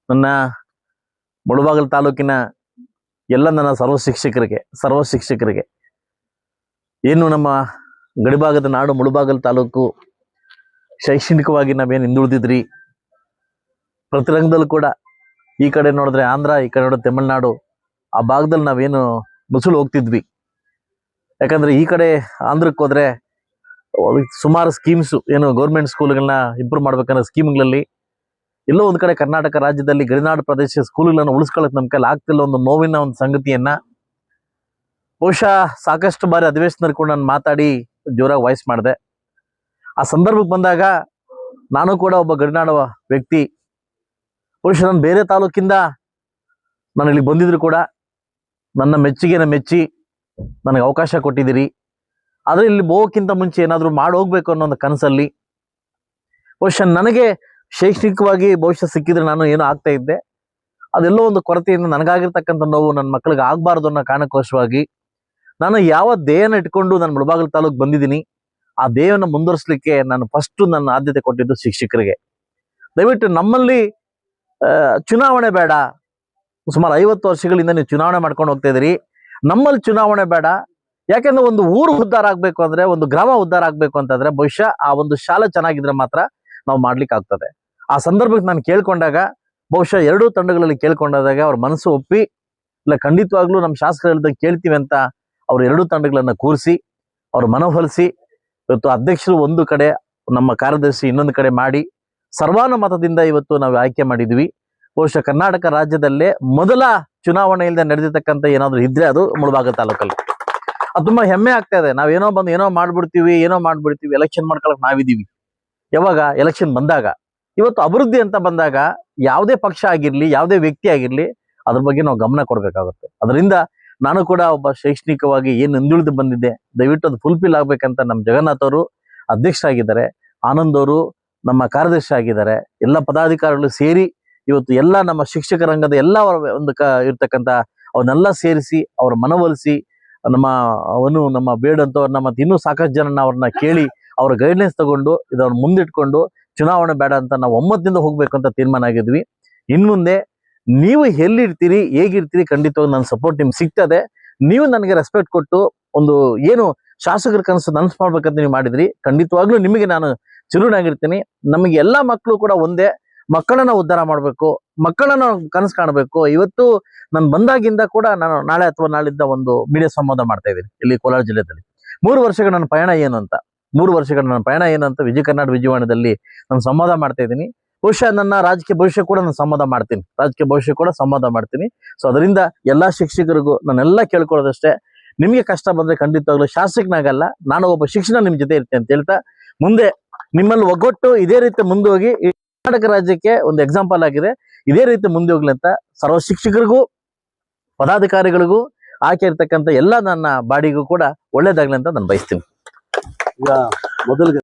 ನನ್ನ ಮುಳಬಾಗಿಲು ತಾಲೂಕಿನ ಎಲ್ಲ ನನ್ನ ಸರ್ವ ಶಿಕ್ಷಕರಿಗೆ ಏನು ನಮ್ಮ ಗಡಿಭಾಗದ ನಾಡು ಮುಳಬಾಗಿಲು ತಾಲೂಕು ಶೈಕ್ಷಣಿಕವಾಗಿ ನಾವೇನು ಹಿಂದುಳಿದಿದ್ರಿ, ಪ್ರತಿ ರಂಗದಲ್ಲೂ ಕೂಡ ಈ ಕಡೆ ನೋಡಿದ್ರೆ ಆಂಧ್ರ, ಈ ಕಡೆ ನೋಡಿದ್ರೆ ತಮಿಳ್ನಾಡು, ಆ ಭಾಗದಲ್ಲಿ ನಾವೇನು ಮುಸುಳು ಹೋಗ್ತಿದ್ವಿ. ಯಾಕಂದ್ರೆ ಈ ಕಡೆ ಆಂಧ್ರಕ್ಕೆ ಹೋದ್ರೆ ಸುಮಾರು ಸ್ಕೀಮ್ಸು ಏನು ಗೌರ್ಮೆಂಟ್ ಸ್ಕೂಲ್ಗಳನ್ನ ಇಂಪ್ರೂವ್ ಮಾಡ್ಬೇಕನ್ನೋ ಸ್ಕೀಮ್ಗಳಲ್ಲಿ ಎಲ್ಲೋ ಒಂದು ಕಡೆ ಕರ್ನಾಟಕ ರಾಜ್ಯದಲ್ಲಿ ಗಡಿನಾಡು ಪ್ರದೇಶ ಸ್ಕೂಲ್ಗಳನ್ನು ಉಳಿಸ್ಕೊಳ್ಳೋಕೆ ನಮ್ಮ ಕೈಲಿ ಆಗ್ತಿಲ್ಲ ಒಂದು ನೋವಿನ ಒಂದು ಸಂಗತಿಯನ್ನ ಬಹುಶಃ ಸಾಕಷ್ಟು ಬಾರಿ ಅಧಿವೇಶನದಲ್ಲಿ ಕೂಡ ನಾನು ಮಾತಾಡಿ ಜೋರಾಗಿ ವಾಯ್ಸ್ ಮಾಡಿದೆ. ಆ ಸಂದರ್ಭಕ್ಕೆ ಬಂದಾಗ ನಾನು ಕೂಡ ಒಬ್ಬ ಗಡಿನಾಡುವ ವ್ಯಕ್ತಿ, ಬಹುಶಃ ನಾನು ಬೇರೆ ತಾಲೂಕಿಂದ ನಾನು ಇಲ್ಲಿ ಬಂದಿದ್ರು ಕೂಡ ನನ್ನ ಮೆಚ್ಚುಗೆನ ಮೆಚ್ಚಿ ನನಗೆ ಅವಕಾಶ ಕೊಟ್ಟಿದ್ದೀರಿ. ಆದರೆ ಇಲ್ಲಿ ಹೋಗೋಕ್ಕಿಂತ ಮುಂಚೆ ಏನಾದರೂ ಮಾಡಿ ಹೋಗ್ಬೇಕು ಅನ್ನೋ ಒಂದು ಕನಸಲ್ಲಿ ಬಹುಶಃ ನನಗೆ ಶೈಕ್ಷಣಿಕವಾಗಿ ಭವಿಷ್ಯ ಸಿಕ್ಕಿದ್ರೆ ನಾನು ಏನೋ ಆಗ್ತಾ ಇದ್ದೆ. ಅದೆಲ್ಲೋ ಒಂದು ಕೊರತೆಯಿಂದ ನನಗಾಗಿರ್ತಕ್ಕಂಥ ನೋವು ನನ್ನ ಮಕ್ಕಳಿಗೆ ಆಗಬಾರ್ದು ಅನ್ನೋ ಕಾರಣಕ್ಕೋಸ್ಕರವಾಗಿ ನಾನು ಯಾವ ಧ್ಯೇಯನ ಇಟ್ಕೊಂಡು ನಾನು ಮುಳಬಾಗಿಲು ತಾಲೂಕು ಬಂದಿದ್ದೀನಿ, ಆ ಧ್ಯೇಯವನ್ನು ಮುಂದುವರಿಸಲಿಕ್ಕೆ ನಾನು ಫಸ್ಟು ನನ್ನ ಆದ್ಯತೆ ಕೊಟ್ಟಿದ್ದು ಶಿಕ್ಷಕರಿಗೆ. ದಯವಿಟ್ಟು ನಮ್ಮಲ್ಲಿ ಚುನಾವಣೆ ಬೇಡ, ಸುಮಾರು 50 ವರ್ಷಗಳಿಂದ ನೀವು ಚುನಾವಣೆ ಮಾಡ್ಕೊಂಡು ಹೋಗ್ತಾ ಇದ್ದೀರಿ. ನಮ್ಮಲ್ಲಿ ಚುನಾವಣೆ ಬೇಡ. ಯಾಕೆಂದ್ರೆ ಒಂದು ಊರು ಉದ್ಧಾರ ಆಗ್ಬೇಕು ಅಂದ್ರೆ, ಒಂದು ಗ್ರಾಮ ಉದ್ಧಾರ ಆಗ್ಬೇಕು ಅಂತಂದ್ರೆ ಬಹುಶಃ ಆ ಒಂದು ಶಾಲೆ ಚೆನ್ನಾಗಿದ್ರೆ ಮಾತ್ರ ನಾವು ಮಾಡ್ಲಿಕ್ಕೆ ಆಗ್ತದೆ. ಆ ಸಂದರ್ಭಕ್ಕೆ ನಾನು ಕೇಳ್ಕೊಂಡಾಗ ಬಹುಶಃ ಎರಡೂ ತಂಡಗಳಲ್ಲಿ ಕೇಳ್ಕೊಂಡಾಗ ಅವ್ರ ಮನಸ್ಸು ಒಪ್ಪಿ, ಇಲ್ಲ ಖಂಡಿತವಾಗ್ಲೂ ನಮ್ಮ ಶಾಸಕರು ಹೇಳ್ದಂಗೆ ಕೇಳ್ತೀವಿ ಅಂತ ಅವ್ರು ಎರಡೂ ತಂಡಗಳನ್ನ ಕೂರಿಸಿ ಅವ್ರ ಮನವೊಲಿಸಿ ಇವತ್ತು ಅಧ್ಯಕ್ಷರು ಒಂದು ಕಡೆ, ನಮ್ಮ ಕಾರ್ಯದರ್ಶಿ ಇನ್ನೊಂದು ಕಡೆ ಮಾಡಿ ಸರ್ವಾನುಮತದಿಂದ ಇವತ್ತು ನಾವು ಆಯ್ಕೆ ಮಾಡಿದ್ವಿ. ಬಹುಶಃ ಕರ್ನಾಟಕ ರಾಜ್ಯದಲ್ಲೇ ಮೊದಲ ಚುನಾವಣೆಯಿಂದ ನಡೆದಿರ್ತಕ್ಕಂಥ ಏನಾದ್ರು ಇದ್ರೆ ಅದು ಮುಳಬಾಗಿಲು ತಾಲೂಕಲ್ಲಿ. ಅದು ತುಂಬಾ ಹೆಮ್ಮೆ ಆಗ್ತಾ ಇದೆ. ನಾವೇನೋ ಬಂದು ಏನೋ ಮಾಡ್ಬಿಡ್ತೀವಿ ಎಲೆಕ್ಷನ್ ಮಾಡ್ಕೊಳಕ್ ನಾವಿದೀವಿ. ಯಾವಾಗ ಎಲೆಕ್ಷನ್ ಬಂದಾಗ, ಇವತ್ತು ಅಭಿವೃದ್ಧಿ ಅಂತ ಬಂದಾಗ ಯಾವುದೇ ಪಕ್ಷ ಆಗಿರ್ಲಿ, ಯಾವುದೇ ವ್ಯಕ್ತಿ ಆಗಿರ್ಲಿ, ಅದ್ರ ಬಗ್ಗೆ ನಾವು ಗಮನ ಕೊಡ್ಬೇಕಾಗುತ್ತೆ. ಅದರಿಂದ ನಾನು ಕೂಡ ಒಬ್ಬ ಶೈಕ್ಷಣಿಕವಾಗಿ ಏನು ಹಿಂದುಳಿದು ಬಂದಿದ್ದೆ, ದಯವಿಟ್ಟು ಅದು ಫುಲ್ಫಿಲ್ ಆಗ್ಬೇಕಂತ ನಮ್ಮ ಜಗನ್ನಾಥ್ ಅವರು ಅಧ್ಯಕ್ಷರಾಗಿದ್ದಾರೆ, ಆನಂದ್ ಅವರು ನಮ್ಮ ಕಾರ್ಯದರ್ಶಿ ಆಗಿದ್ದಾರೆ, ಎಲ್ಲ ಪದಾಧಿಕಾರಿಗಳು ಸೇರಿ ಇವತ್ತು ಎಲ್ಲ ನಮ್ಮ ಶಿಕ್ಷಕ ರಂಗದ ಎಲ್ಲ ಒಂದು ಇರ್ತಕ್ಕಂಥ ಅವನ್ನೆಲ್ಲ ಸೇರಿಸಿ ಅವ್ರ ಮನವೊಲಿಸಿ ನಮ್ಮ ಬೇಡಂತವ್ರನ್ನ ಮತ್ತೆ ಇನ್ನೂ ಸಾಕಷ್ಟು ಜನ ಅವ್ರನ್ನ ಕೇಳಿ ಅವ್ರ ಗೈಡ್ಲೈನ್ಸ್ ತಗೊಂಡು ಇದನ್ನ ಮುಂದಿಟ್ಕೊಂಡು ಚುನಾವಣೆ ಬೇಡ ಅಂತ ನಾವು ಒಮ್ಮತದಿಂದ ಹೋಗ್ಬೇಕು ಅಂತ ತೀರ್ಮಾನ ಆಗಿದ್ವಿ. ಇನ್ಮುಂದೆ ನೀವು ಎಲ್ಲಿರ್ತೀರಿ, ಹೇಗಿರ್ತೀರಿ, ಖಂಡಿತವಾಗಿ ನನ್ನ ಸಪೋರ್ಟ್ ನಿಮ್ಗೆ ಸಿಗ್ತದೆ. ನೀವು ನನಗೆ ರೆಸ್ಪೆಕ್ಟ್ ಕೊಟ್ಟು ಒಂದು ಏನು ಶಾಸಕರ ಕನಸು ನನಸು ಮಾಡ್ಬೇಕಂತ ನೀವು ಮಾಡಿದ್ರಿ, ಖಂಡಿತವಾಗ್ಲೂ ನಿಮಗೆ ನಾನು ಚಿರುನಾಗಿರ್ತೀನಿ. ನಮಗೆ ಎಲ್ಲ ಮಕ್ಕಳು ಕೂಡ ಒಂದೇ, ಮಕ್ಕಳನ್ನ ಉದ್ಧಾರ ಮಾಡಬೇಕು, ಮಕ್ಕಳನ್ನ ಕನಸು ಕಾಣಬೇಕು. ಇವತ್ತು ನಾನು ಬಂದಾಗಿಂದ ಕೂಡ ನಾನು ನಾಳೆ ಅಥವಾ ನಾಳಿದ್ದ ಒಂದು ಮೀಡಿಯಾ ಸಂವಾದ ಮಾಡ್ತಾ ಇದ್ದೀನಿ ಇಲ್ಲಿ ಕೋಲಾರ ಜಿಲ್ಲೆಯಲ್ಲಿ. 3 ವರ್ಷಗಳ ನನ್ನ ಪಯಣ ಏನು ಅಂತ ವಿಜಯ ಕರ್ನಾಟಕ ವಿಜಯವಾಣಿಯಲ್ಲಿ ನಾನು ಸಂವಾದ ಮಾಡ್ತಾ ಇದ್ದೀನಿ. ಬಹುಶಃ ನನ್ನ ರಾಜಕೀಯ ಭವಿಷ್ಯ ಕೂಡ ನಾನು ಸಂವಾದ ಮಾಡ್ತೀನಿ. ಸೊ ಅದರಿಂದ ಎಲ್ಲಾ ಶಿಕ್ಷಕರಿಗೂ ನಾನೆಲ್ಲ ಕೇಳ್ಕೊಳ್ಳೋದಷ್ಟೇ, ನಿಮಗೆ ಕಷ್ಟ ಬಂದ್ರೆ ಖಂಡಿತವಾಗ್ಲೂ ಶಾಸಕನಾಗಲ್ಲ, ನಾನು ಒಬ್ಬ ಶಿಕ್ಷಣ ನಿಮ್ ಜೊತೆ ಇರ್ತೇನೆ ಅಂತ ಹೇಳ್ತಾ, ಮುಂದೆ ನಿಮ್ಮಲ್ಲಿ ಒಗ್ಗಟ್ಟು ಇದೇ ರೀತಿ ಮುಂದೆ ಹೋಗಿ ಕರ್ನಾಟಕ ರಾಜ್ಯಕ್ಕೆ ಒಂದು ಎಕ್ಸಾಂಪಲ್ ಆಗಿದೆ, ಇದೇ ರೀತಿ ಮುಂದೆ ಹೋಗ್ಲಿ ಅಂತ ಸರ್ವ ಶಿಕ್ಷಕರಿಗೂ ಪದಾಧಿಕಾರಿಗಳಿಗೂ ಆಕೆ ಇರ್ತಕ್ಕಂಥ ಎಲ್ಲ ನನ್ನ ಬಾಡಿಗೂ ಕೂಡ ಒಳ್ಳೇದಾಗ್ಲಿ ಅಂತ ನಾನು ಬಯಸ್ತೀನಿ. ಈಗ ಮೊದಲಿಗೆ